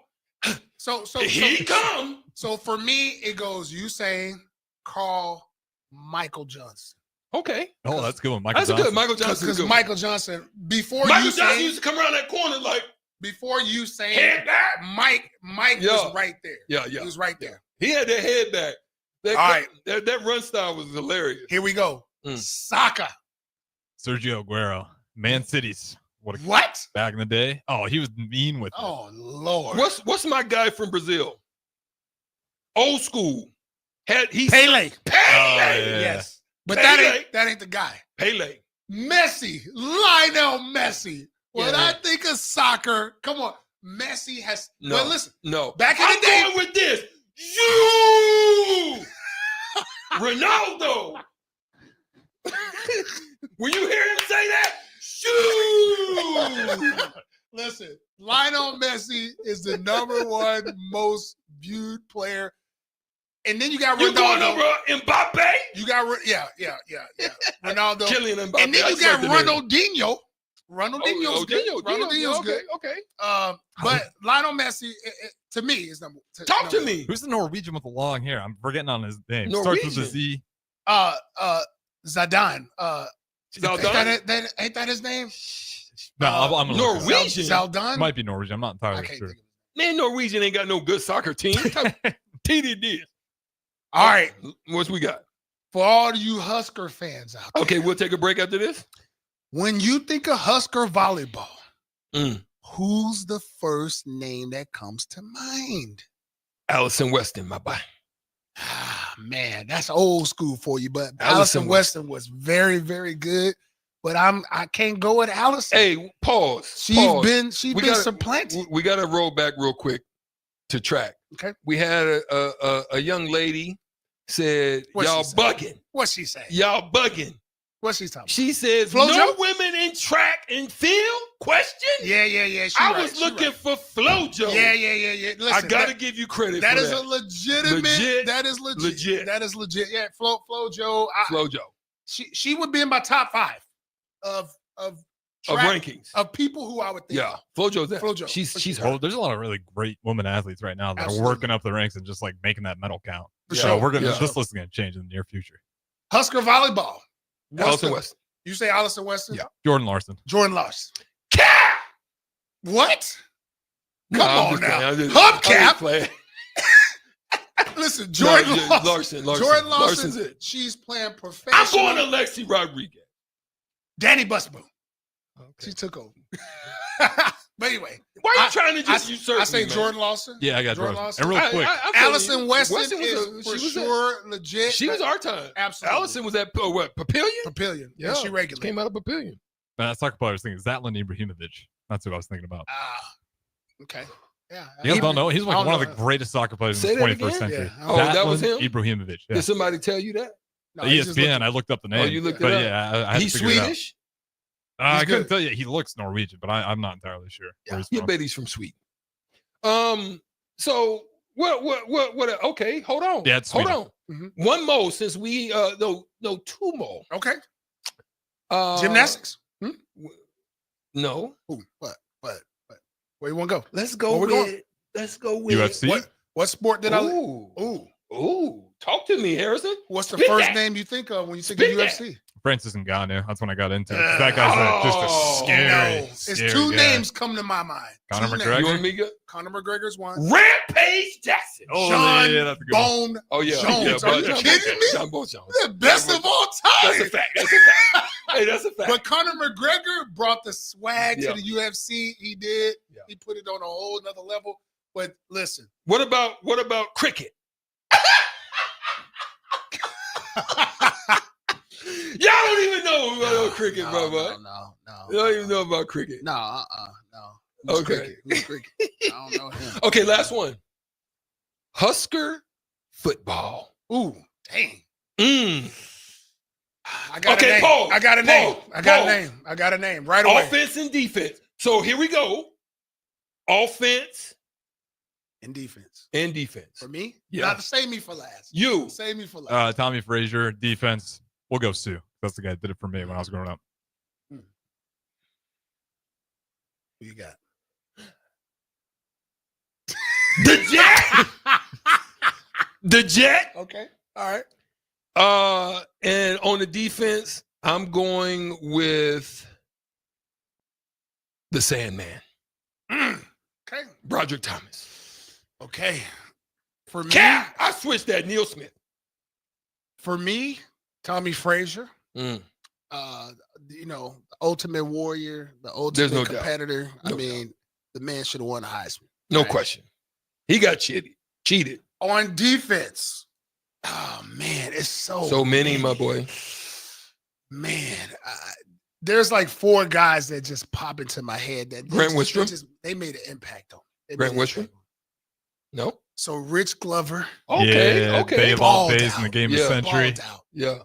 so Here he come. So for me, it goes Usain, Carl, Michael Johnson. Okay. Oh, that's a good one. Michael That's a Johnson. good Michael Johnson. Because Michael Johnson, before Michael Usain, Johnson used to come around that corner like before Usain, head back. Mike Yeah. was right there. Yeah. He was right there. He had that head back. That, All right. that run style was hilarious. Here we go. Soccer. Sergio Aguero. Man Cities. What? Back in the day? Oh, he was mean with it. Oh Lord. What's my guy from Brazil? Old school. Pele. yeah. Yes. But Pele. that ain't the guy. Pele. Messi. Lionel Messi. When Yeah. I think of soccer, come on. Messi has No. well listen. No. Back in I'm the day. going with this. You Ronaldo. When you hear him say that, shoo. Listen, Lionel Messi is the #1 most viewed player. And then you got You going Ronaldo. over Mbappe? You got yeah. Ronaldo. Kylian Mbappe. And then I you just got like the name. Ronaldinho. Ronaldinho's good. Ronaldinho's good. Okay. But Lionel Messi, to me, is number. Talk to me. Who's the Norwegian with the long hair? I'm forgetting on his name. Starts with a Norwegian? Z. Zidane. Zidane? Ain't that his name? No, I'm gonna look it up. Norwegian? Zidane. Might be Norwegian. I'm not I entirely can't sure. think of it. Man, Norwegian ain't got no good soccer team. TD did. All right, What's we got? for all you Husker fans out there, Okay, we'll take a break after this. when you think of Husker volleyball, Mm. who's the first name that comes to mind? Allison Weston, my boy. Ah, man, that's old school for you. But Allison Allison Weston was very, very good. But I can't go with Allison. Hey, pause. She's pause. been We gotta- supplanted. We got to roll back real quick to track. Okay. We had a young lady said, What'd y'all she say? bugging. What's she saying? Y'all bugging. What's she talking She says, Flojo? no women in track and field? Question? about? Yeah. I was looking for Flojo. Yeah. Listen, I got to give you credit that for is that. a legitimate. Legit. That is legit. Legit. That is legit. Yeah, Flojo. Flojo. She would be in my top 5 of Of track- rankings. of people who I would think. Yeah. Flojo's that. Flojo. She's Oh, her. there's a lot of really great women athletes right now that Absolutely. are working up the ranks and just like making that medal count. For So sure. we're gonna Yeah. this list is gonna change in the near future. Husker volleyball. Allison Weston. You say Allison Weston? Yeah. Jordan Larson. Jordan Larson. Cap! What? Come on now. Hubcap. Listen, Jordan Larson. Jordan Larson, it. She's playing professional. I'm going to Lexi Rodriguez. Danny Busboom. Okay. She took over. But anyway. Why are you trying to just usurp I say me, Jordan Lawson. Yeah, I got Jordan Larson. Lawson. And real quick. Allison Weston is for sure legit. She was our time. Absolutely. Allison was at Papillion? Papillion. Yeah, she regular. Came out of Papillion. That soccer player I was thinking, Zlatan Ibrahimovic. That's who I was thinking about. Okay. Yeah. You guys don't know? He's like one of the greatest soccer players in the 21st century. Yeah. Oh, that was him? Ibrahimovic. Yeah. Did somebody tell you that? No, ESPN, I looked up the name. Oh, you looked it but up? yeah, I had He's to figure Swedish? it out. I couldn't good. tell you. He looks Norwegian, but I'm not entirely sure where he's Yeah, from. bet he's from Sweden. So what okay, hold on. Yeah, it's hold Sweden. on. Mm-hmm. One more since we no two more. Okay. Gymnastics? No. Ooh, what? Where you want to go? Let's go with UFC. What sport did I? Ooh. Talk to me, Harrison. What's the Spit first that. name you think of when you think Spit of that. UFC? Francis Ngannou. That's when I got into it. 'Cause that guy's just a scary, It's scary two guy. names come to my mind. Conor Two names. McGregor? You want me to go? Conor McGregor's one. Rampage Jackson. Oh, John yeah, that's a good one. Bone Oh yeah. Jones. Yeah, Are you kidding me? John Bone Jones. The best of all That's time. a fact. That's a fact. Hey, that's a fact. But Conor McGregor brought the swag Yeah. to the UFC. He did. Yeah. He put it on a whole nother level. But listen, What about cricket? Y'all don't even know about cricket, bro. No. You don't even know about cricket. No. Okay. Who's cricket? I don't know him. Okay, last one. Husker football. Ooh, dang. I got a name. Paul. I got a name. I got a name right away. Offense and defense. So here we go. Offense And defense. and defense. For me? Yeah. Not to save me for last. You. Save me for last. Tommy Frazier, defense. We'll go Sue. That's the guy that did it for me when I was growing up. Who you got? The Jet. The Jet. Okay. All right. And on the defense, I'm going with the Sandman. Okay. Broderick Thomas. Okay. For me, Cap. I switched that. Neil Smith. For me, Tommy Frazier. Mm. The ultimate warrior, the There's ultimate no doubt. competitor. No I mean, the man should have won the Heisman. No Right. question. He got cheated. On defense, oh man, it's So many, my boy. Man, there's like four guys that just pop into my head that Grant Wistrom? they made an impact on. They Grant made an Wistrom? impact. No. So Rich Glover, Okay. Yeah, Okay. Bay of all Balled days in the out. game Yeah. of the century. balled out. Yeah.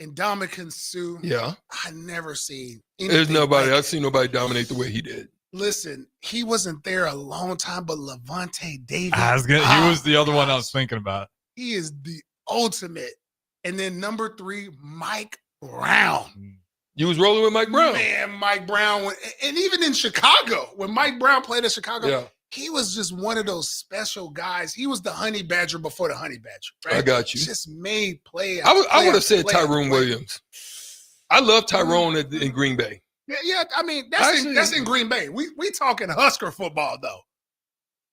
And Ndamukong Suh. Yeah. I never seen There's anything nobody. like I've seen nobody dominate the way he did. Listen, he wasn't there a long time, but Levante David. He was the other one I was thinking about. He is the ultimate. And then number 3, Mike Brown. You was rolling with Mike Brown. Man, Mike Brown. And even in Chicago, when Mike Brown played in Chicago, Yeah. he was just one of those special guys. He was the honey badger before the honey badger. Right? I got you. Just made play. I would have after said play after Tyrone play. Williams. I love Tyrone in Green Bay. Yeah. I mean, that's Actually- in Green Bay. We talking Husker football though.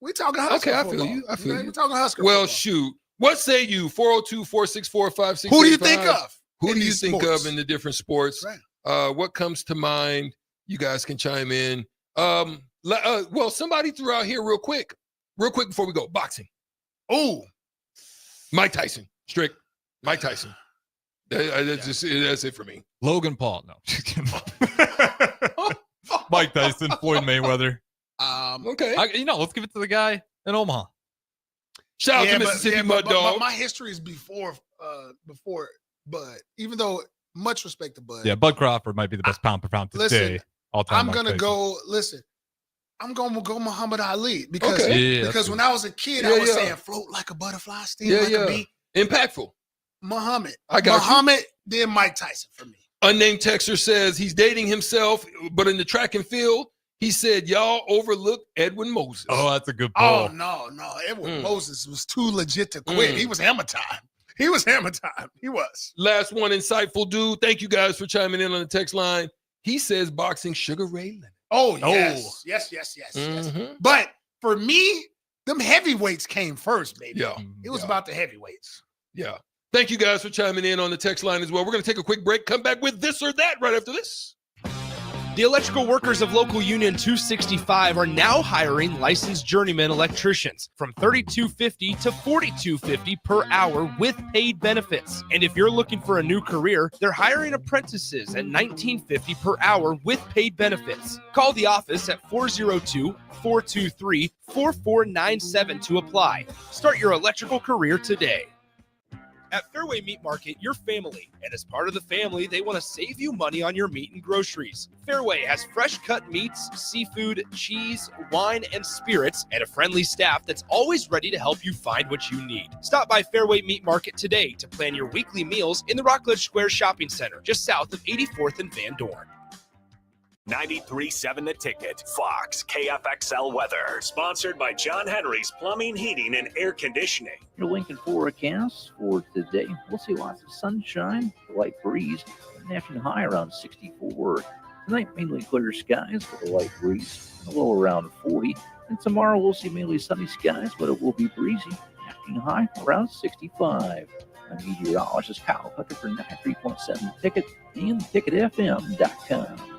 We talking Husker Okay, I football. feel you. I feel Okay, you. we talking Husker. Well, football. shoot. What say you? 402-464-5685. Who do you think of? Who in do you these think sports? of in the different sports? Right. What comes to mind? You guys can chime in. Well, somebody threw out here real quick before we go. Boxing. Oh, Mike Tyson. Strict. Mike Tyson. That's it for me. Logan Paul. No, just kidding. Mike Tyson, Floyd Mayweather. Okay. Let's give it to the guy in Omaha. Shout out to Mississippi Mud but Dog. my history is before Bud. Even though much respect to Bud. Yeah, Bud Crawford might be the best pound per pound today. Listen, all time. I'm Mike gonna Tyson. go. Listen, I'm gonna go Muhammad Ali because Okay. Yeah, that's because good. when I was a kid, I was saying float like a butterfly, sting like a bee. Impactful. Muhammad. I got you. Muhammad, then Mike Tyson for me. Unnamed texter says he's dating himself, but in the track and field, he said, y'all overlooked Edwin Moses. Oh, that's a good Oh poll. no, Edwin Moses was too legit to quit. He was hammer time. He was hammer time. He was. Last one, insightful dude. Thank you guys for chiming in on the text line. He says boxing Sugar Ray Leonard. Oh, yes. Yes. Mm-hmm. But for me, them heavyweights came first, baby. Yeah. It was about the heavyweights. Yeah. Thank you guys for chiming in on the text line as well. We're going to take a quick break, come back with this or that right after this. The electrical workers of Local Union 265 are now hiring licensed journeyman electricians from $32.50 to $42.50 per hour with paid benefits. And if you're looking for a new career, they're hiring apprentices at $19.50 per hour with paid benefits. Call the office at 402-423-4497 to apply. Start your electrical career today. At Fairway Meat Market, you're family, and as part of the family, they want to save you money on your meat and groceries. Fairway has fresh cut meats, seafood, cheese, wine, and spirits, and a friendly staff that's always ready to help you find what you need. Stop by Fairway Meat Market today to plan your weekly meals in the Rockledge Square Shopping Center, just south of 84th and Van Dorn. 93.7 The Ticket, Fox, KFXL weather. Sponsored by John Henry's Plumbing, Heating, and Air Conditioning. Your Lincoln forecast for today. We'll see lots of sunshine, a light breeze, an afternoon high around 64. Tonight, mainly clear skies with a light breeze, a low around 40. And tomorrow, we'll see mainly sunny skies, but it will be breezy. Afternoon high around 65. I'm meteorologist Kyle Pucker for 93.7 Ticket and TicketFM.com.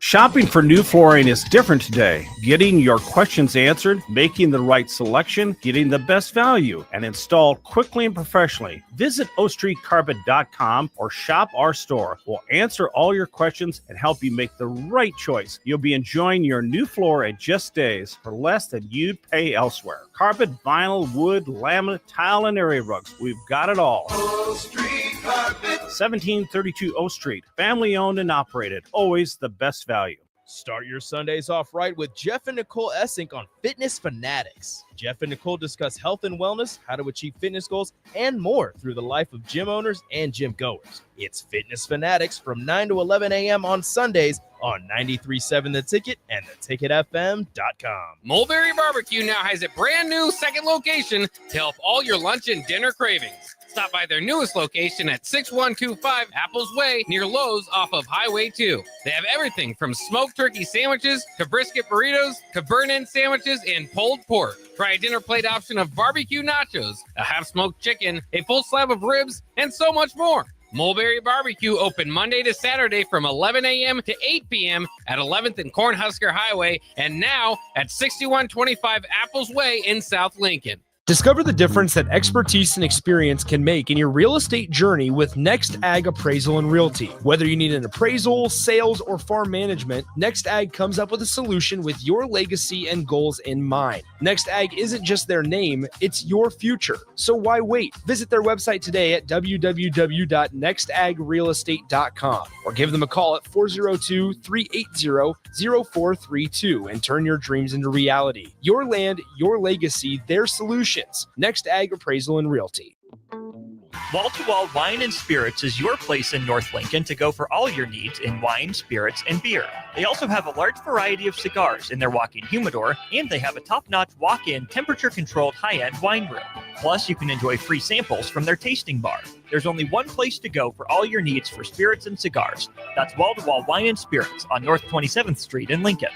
Shopping for new flooring is different today. Getting your questions answered, making the right selection, getting the best value, and installed quickly and professionally. Visit ostreetcarpet.com or shop our store. We'll answer all your questions and help you make the right choice. You'll be enjoying your new floor in just days for less than you'd pay elsewhere. Carpet, vinyl, wood, laminate, tile, and area rugs. We've got it all. O Street Carpet. 1732 O Street. Family owned and operated. Always the best value. Start your Sundays off right with Jeff and Nicole Essink on Fitness Fanatics. Jeff and Nicole discuss health and wellness, how to achieve fitness goals, and more through the life of gym owners and gym goers. It's Fitness Fanatics from 9 to 11 a.m. on Sundays on 93.7 The Ticket and theticketfm.com. Mulberry Barbecue now has a brand new second location to help all your lunch and dinner cravings. Stop by their newest location at 6125 Apples Way near Lowe's off of Highway 2. They have everything from smoked turkey sandwiches to brisket burritos to burn-in sandwiches and pulled pork. Try a dinner plate option of barbecue nachos, a half-smoked chicken, a full slab of ribs, and so much more. Mulberry Barbecue open Monday to Saturday from 11 a.m. to 8 p.m. at 11th and Cornhusker Highway and now at 6125 Apples Way in South Lincoln. Discover the difference that expertise and experience can make in your real estate journey with Next Ag Appraisal and Realty. Whether you need an appraisal, sales, or farm management, Next Ag comes up with a solution with your legacy and goals in mind. Next Ag isn't just their name, it's your future. So why wait? Visit their website today at www.nextagrealestate.com or give them a call at 402-380-0432 and turn your dreams into reality. Your land, your legacy, their solutions. Next Ag Appraisal and Realty. Wall to Wall Wine and Spirits is your place in North Lincoln to go for all your needs in wine, spirits, and beer. They also have a large variety of cigars in their walk-in humidor, and they have a top-notch walk-in temperature-controlled high-end wine room. Plus, you can enjoy free samples from their tasting bar. There's only one place to go for all your needs for spirits and cigars. That's Wall to Wall Wine and Spirits on North 27th Street in Lincoln.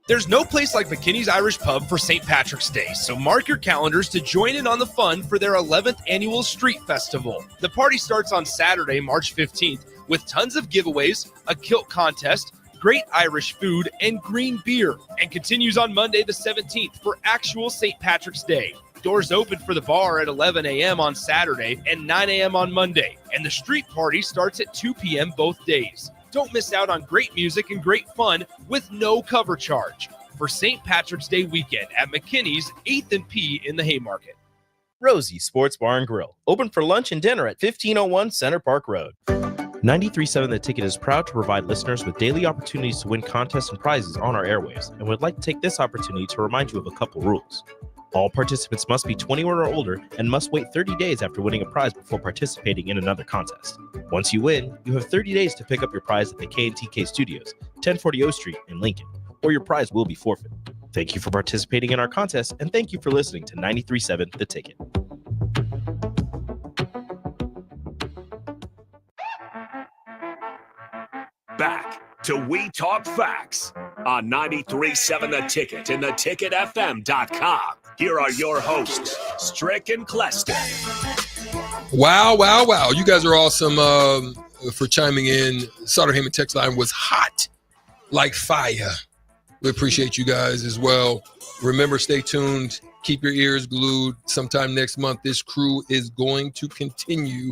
There's no place like McKinney's Irish Pub for St. Patrick's Day, so mark your calendars to join in on the fun for their 11th annual Street Festival. The party starts on Saturday, March 15th, with tons of giveaways, a kilt contest, great Irish food, and green beer, and continues on Monday the 17th for actual St. Patrick's Day. Doors open for the bar at 11 a.m. on Saturday and 9 a.m. on Monday, and the street party starts at 2 p.m. both days. Don't miss out on great music and great fun with no cover charge for St. Patrick's Day weekend at McKinney's 8th and P in the Haymarket. Rosie Sports Bar and Grill, open for lunch and dinner at 1501 Center Park Road. 93.7 The Ticket is proud to provide listeners with daily opportunities to win contests and prizes on our airwaves, and would like to take this opportunity to remind you of a couple rules. All participants must be 21 or older and must wait 30 days after winning a prize before participating in another contest. Once you win, you have 30 days to pick up your prize at the K&TK Studios, 1040 O Street in Lincoln, or your prize will be forfeited. Thank you for participating in our contest, and thank you for listening to 93.7 The Ticket. Back to We Talk Facts on 93.7 The Ticket and theticketfm.com. Here are your hosts, Strick and Clester. Wow. You guys are awesome for chiming in. Sutter Heyman text line was hot like fire. We appreciate you guys as well. Remember, stay tuned. Keep your ears glued. Sometime next month, this crew is going to continue,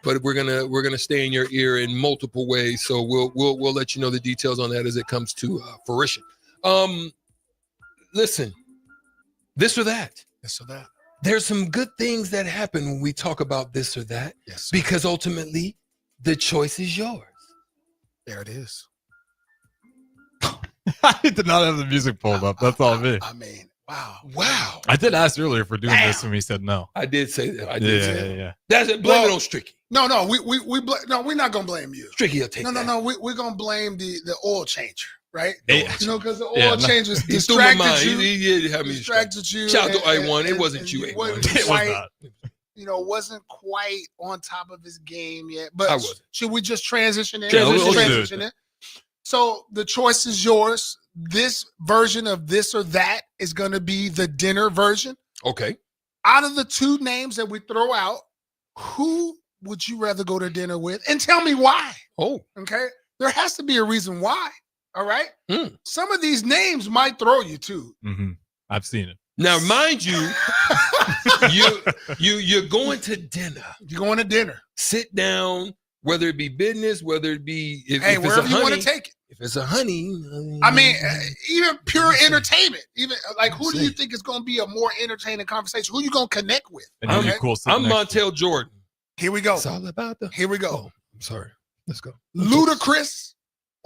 but we're gonna stay in your ear in multiple ways. So we'll let you know the details on that as it comes to fruition. Listen, this or that. This or that. There's some good things that happen when we talk about this or that. Yes, sir. Because ultimately, the choice is yours. There it is. I did not have the music pulled up. That's all me. I mean, wow. I did ask earlier for doing this, and he said no. I did say that. Yeah. That's it. Blame it on Stricky. No, we're not gonna blame you. Stricky will take that. No. We're gonna blame the oil changer, right? Hey, because the oil changers He threw my mind. distracted you. He did have me Distracted you. Shout out to A1. It wasn't you, A1. Wasn't quite on top of his game yet. I But wasn't. should we just transition in? We'll Transition in. So the choice is yours. This version of this or that is going to be the dinner version. Okay. Out of the two names that we throw out, who would you rather go to dinner with? And tell me why. Oh. Okay. There has to be a reason why. All right. Some of these names might throw you too. Mm-hmm. I've seen it. Now, mind you, you're going to dinner. You're going to dinner. Sit down, whether it be business, whether it be if wherever it's a you honey, want to take it. If it's a honey, I mean, even pure entertainment. Even like, who do you think is going to be a more entertaining conversation? Who you going to connect with? I'm Montel Jordan. Here we go. It's all about the. Here we go. Oh, I'm sorry. Let's go. Ludacris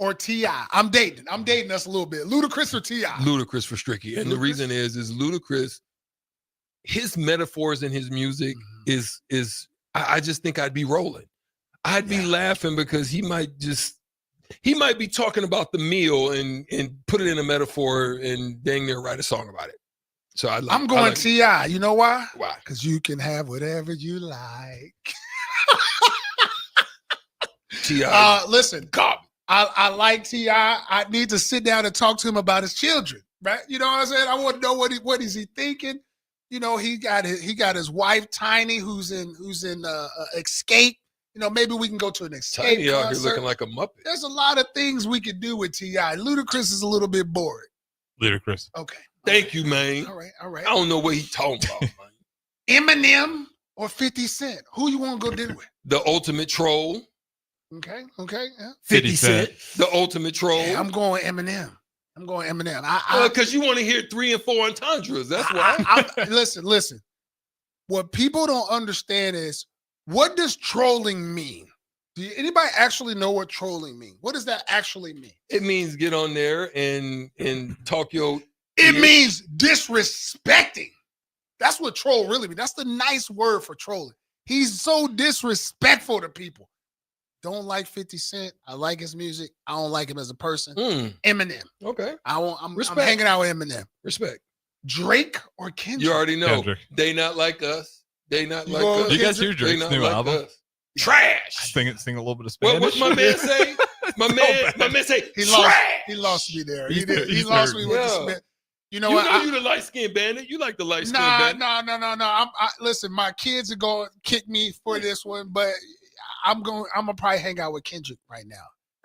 or T.I.? I'm dating us a little bit. Ludacris or T.I.? Ludacris for Stricky. And the reason is Ludacris, his metaphors in his music is I just think I'd be rolling. I'd be laughing because he might be talking about the meal and put it in a metaphor and dang near write a song about it. So I'm going T.I. You know why? Why? Because you can have whatever you like. T.I. Listen, I like T.I. I need to sit down and talk to him about his children, right? You know what I'm saying? I want to know what is he thinking. You know, he got his wife Tiny, who's in Escape. You know, maybe we can go to an Escape Tiny out here concert. looking like a Muppet. There's a lot of things we could do with T.I. Ludacris is a little bit bored. Ludacris. Okay. Thank you, man. All right. I don't know what he talking about, man. Eminem or 50 Cent? Who you want to go dinner with? The ultimate troll. Okay. Yeah. 50 Cent. The ultimate troll. Yeah, I'm going Eminem. Because you want to hear 3 and 4 entendres. That's why. Listen. What people don't understand is, what does trolling mean? Do anybody actually know what trolling means? What does that actually mean? It means get on there and talk your. It means disrespecting. That's what troll really means. That's the nice word for trolling. He's so disrespectful to people. Don't like 50 Cent. I like his music. I don't like him as a person. Eminem. Okay. I'm hanging out with Eminem. Respect. Drake or Kendrick? You already know. Kendrick. They not like us. They not like us. You guys hear They Drake's not new like album? us. Trash. Sing a little bit of Spanish. What's my man say? My man say He trash. lost me there. He He's lost hurt. me with the Smith. You know You what? know you the light skinned bandit. You like the light skinned bandit. No. Listen, my kids are going to kick me for this one, but I'm gonna probably hang out with Kendrick right now.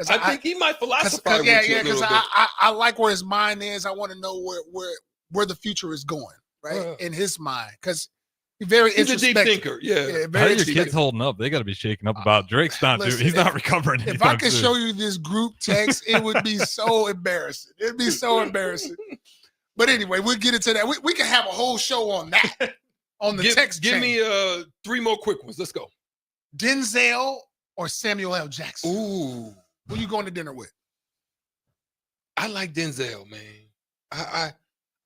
I think he might philosophize with you a little bit. I like where his mind is. I want to know where the future is going, right? In his mind, because he's a deep thinker. Yeah. How are your kids holding up? They got to be shaken up about Drake's not doing. He's not recovering. If I could show you this group text, it would be so embarrassing. It'd be so embarrassing. But anyway, we'll get into that. We can have a whole show on that. On the text Give chain. me 3 more quick ones. Let's go. Denzel or Samuel L. Jackson? Ooh. Who you going to dinner with? I like Denzel, man.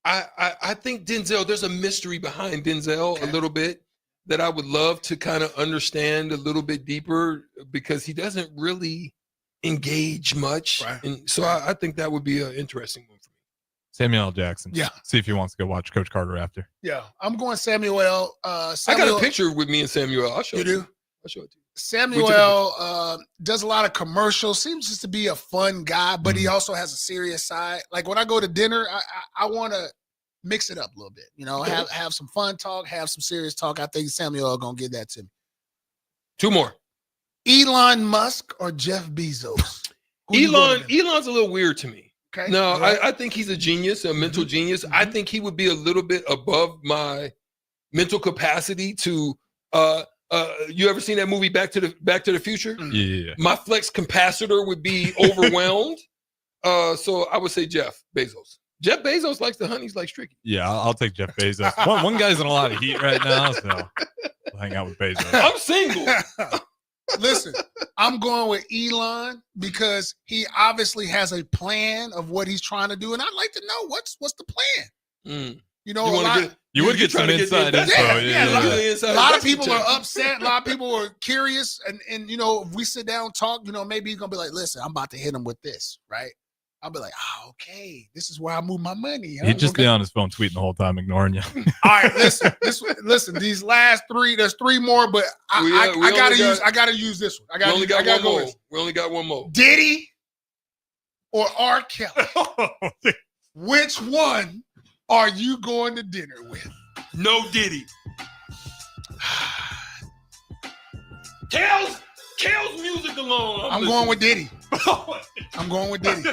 I think Denzel, there's a mystery behind Denzel a little bit that I would love to kind of understand a little bit deeper because he doesn't really engage much. Right. And so I think that would be an interesting one for me. Samuel L. Jackson. Yeah. See if he wants to go watch Coach Carter after. Yeah, I'm going Samuel. I got a picture with me and Samuel. I'll show you. You Do? I'll show it to you. Samuel does a lot of commercials. Seems just to be a fun guy, but he also has a serious side. Like when I go to dinner, I want to mix it up a little bit. You know, have some fun talk, have some serious talk. I think Samuel gonna give that to me. 2 more. Elon Musk or Jeff Bezos? Elon's a little weird to me. Okay. No, I think he's a genius, a mental genius. I think he would be a little bit above my mental capacity to you ever seen that movie Back to the Future? Yeah. My flex capacitor would be overwhelmed. So I would say Jeff Bezos. Jeff Bezos likes to hunt. He's like Stricky. Yeah, I'll take Jeff Bezos. One guy's in a lot of heat right now, so I'll hang out with Bezos. I'm single. Listen, I'm going with Elon because he obviously has a plan of what he's trying to do, and I'd like to know what's the plan. You know, you would get some inside info. A lot of people are upset. A lot of people are curious, and you know, if we sit down and talk, you know, maybe he's gonna be like, "Listen, I'm about to hit him with this," right? I'll be like, "Oh, okay, this is where I move my money." He'd just be on his phone tweeting the whole time, ignoring you. All right, listen. These last 3, there's 3 more, but I gotta use this one. We only got one more. We only got one more. Diddy or R. Kelly? Which one are you going to dinner with? No Diddy. Kale's music alone. I'm going with Diddy. I'm going with Diddy.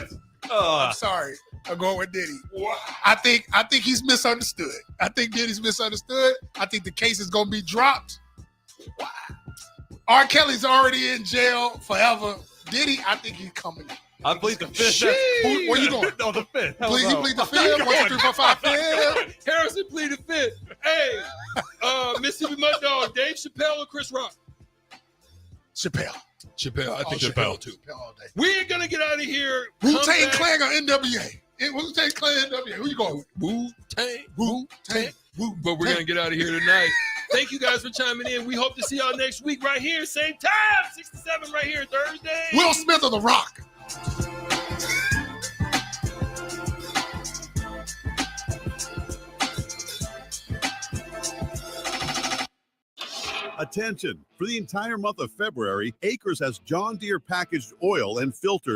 I'm sorry. I'm going with Diddy. Wow. I think he's misunderstood. I think Diddy's misunderstood. I think the case is going to be dropped. Wow. R. Kelly's already in jail forever. Diddy, I think he's coming in. I plead the 5th. Where you going? No, the 5th. Please, you plead the 5th. 1, 2, 3, 4, 5, 5. Harrison plead the 5th. Hey, Mississippi Mud Dog, Dave Chappelle or Chris Rock? Chappelle. I think Chappelle too. Chappelle all day. We ain't gonna get out of here. Wu-Tang Clan or NWA? Wu-Tang Clan, NWA. Who you going with? Wu-Tang. But we're gonna get out of here tonight. Thank you guys for chiming in. We hope to see y'all next week right here, same time, 6 to 7 right here Thursday. Will Smith or The Rock? Attention! For the entire month of February, Acres has John Deere packaged oil and filters